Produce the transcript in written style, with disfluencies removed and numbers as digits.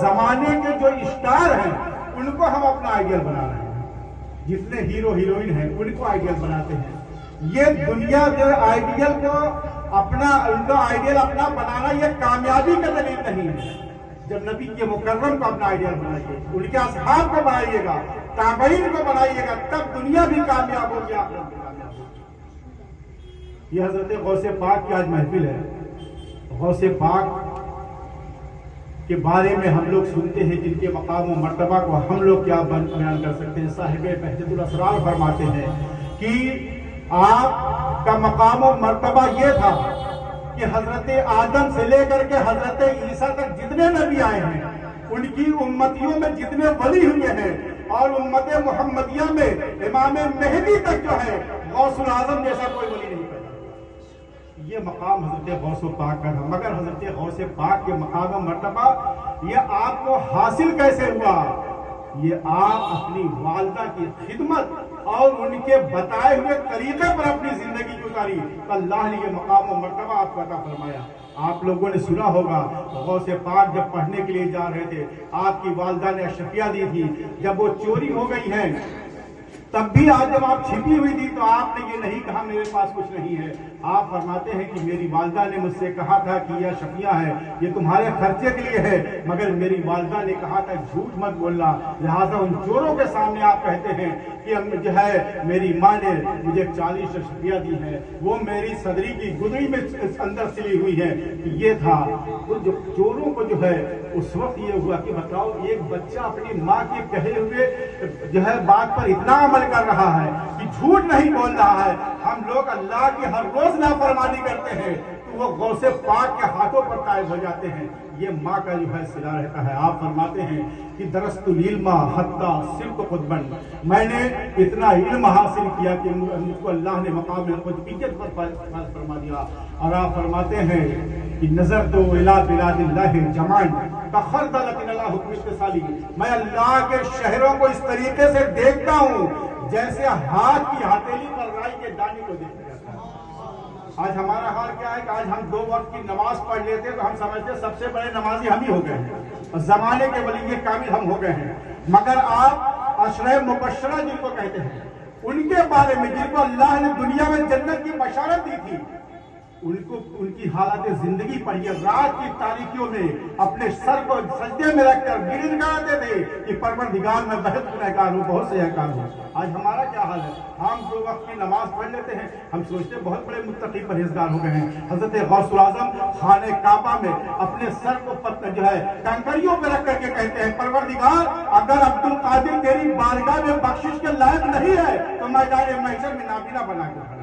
زمانے کے جو اسٹار ہیں ان کو ہم اپنا آئیڈیل بنا رہے ہیں، جتنے ہیرو ہیروئن ہیں ان کو آئیڈیل بناتے ہیں۔ یہ دنیا کے آئیڈیل کو اپنا بنانا یہ کامیابی کا دلیل نہیں ہے۔ جب نبی کے مکرم کو اپنا آئیڈیل بنائیے، ان کے اصحاب کو بنائیے گا، تابعین کو بنائیے گا، تب دنیا بھی کامیاب ہوگی، آپ لوگ بھی کامیاب ہوگی۔ یہ حضرت غوث پاک کی آج محفل ہے۔ غوث پاک کے بارے میں ہم لوگ سنتے ہیں، جن کے مقام و مرتبہ کو ہم لوگ کیا بیان کر سکتے ہیں۔ صاحب بہجت الاسرار فرماتے ہیں کہ آپ کا مقام و مرتبہ یہ تھا کہ حضرت آدم سے لے کر کے حضرت عیسیٰ تک جتنے نبی آئے ہیں، ان کی امتیوں میں جتنے ولی ہوئے ہیں، اور امت محمدیہ میں امام مہدی تک جو ہے غوث العظم جیسا کوئی ولی نہیں پیدا۔ یہ مقام حضرت غوث پاک کا تھا، مگر حضرت غوث پاک کے مقام و مرتبہ یہ آپ کو حاصل کیسے ہوا؟ یہ آپ اپنی والدہ کی خدمت اور ان کے بتائے ہوئے طریقے پر اپنی زندگی گزاری، اللہ نے یہ مقام و مرتبہ آپ کو عطا فرمایا۔ آپ لوگوں نے سنا ہوگا غوث پاک جب پڑھنے کے لیے جا رہے تھے، آپ کی والدہ نے اشرفیہ دی تھی، جب وہ چوری ہو گئی ہیں تب بھی آج جب آپ چھپی ہوئی تھی تو آپ نے یہ نہیں کہا میرے پاس کچھ نہیں ہے۔ آپ فرماتے ہیں کہ میری والدہ نے مجھ سے کہا تھا کہ یہ شفیہ ہے، یہ تمہارے خرچے کے لیے ہے، مگر میری والدہ نے کہا تھا جھوٹ مت بولنا، لہٰذا ان چوروں کے سامنے آپ کہتے ہیں کہ جو ہے میری ماں نے مجھے 40 شفیہ دی ہے، وہ میری صدری کی گدڑی میں اندر سلی ہوئی ہے۔ یہ تھا وہ جو چوروں کو جو ہے اس وقت یہ ہوا کہ بتاؤ ایک بچہ اپنی ماں کے کہے ہوئے جو ہے بات پر اتنا عمل کر رہا ہے کہ جھوٹ نہیں بول رہا ہے۔ ہم لوگ اللہ کی ہر روز نافرمانی کرتے ہیں تو وہ غوث پاک کے ہاتھوں پر طائب ہو جاتے ہیں۔ یہ ماں کا جو ہے صلہ رہتا ہے۔ آپ فرماتے ہیں کہ درست العلم حتی صرت قطباً، میں نے اتنا علم حاصل کیا کہ مجھ کو اللہ نے مقام قطبیت پر فائز فرما دیا۔ اور آپ فرماتے ہیں کہ نظر تو الی بلاد اللہ جمعاً کخردلۃ الی حکم اتصالی، میں اللہ کے شہروں کو اس طریقے سے دیکھتا ہوں جیسے ہاتھ کی ہتھیلی پر رائی کے دانے کو دیکھا جاتا ہے۔ آج ہمارا حال کیا ہے کہ آج ہم 2 وقت کی نماز پڑھ لیتے تو ہم سمجھتے سب سے بڑے نمازی ہم ہی ہو گئے ہیں اور زمانے کے ولی کامل ہم ہو گئے ہیں۔ مگر آپ عشرہ مبشرہ جن کو کہتے ہیں، ان کے بارے میں جن کو اللہ نے دنیا میں جنت کی بشارت دی تھی، ان کی حالات زندگی پر یہ رات کی تاریکیوں میں اپنے سر کو سجدے میں رکھ کر گڑ گڑاتے تھے کہ پروردگار میں بہت گنہگار ہوں، بہت سے احکام ہوں۔ آج ہمارا کیا حال ہے؟ ہم 2 وقت کی نماز پڑھ لیتے ہیں، ہم سوچتے ہیں بہت بڑے متقی پرہیزگار ہو گئے ہیں۔ حضرت غوث العظم خانہ کعبہ میں اپنے سر کو جو ہے کنکریوں پہ رکھ کر کے کہتے ہیں پروردگار اگر عبد القادر تیری بارگاہ میں بخشش کے لائق نہیں ہے تو میدان محشر میں نابینا بنا کے